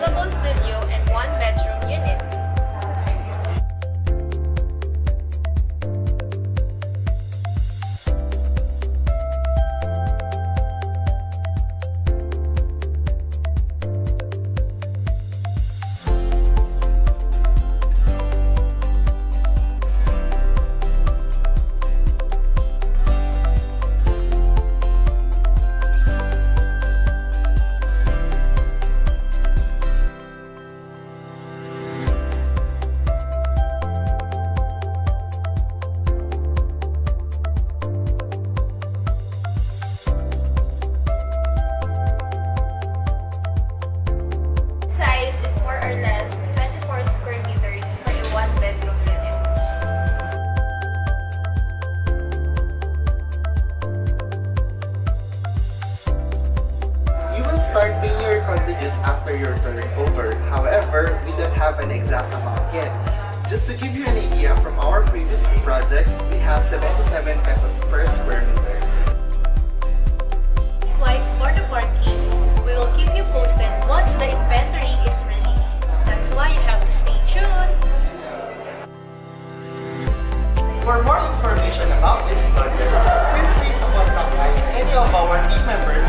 available studio and 1-bedroom units. Size is more or less 24 square meters for a 1-bedroom unit. You will start paying your condo dues after your turn over. However, we don't have an exact amount yet. Just to give you an idea, from our previous project, we have 77 pesos per square meter. Likewise, for the parking, we will keep you posted once the inventory is released. That's why you have to stay tuned. For more information about this project, feel free to contact us, any of our team members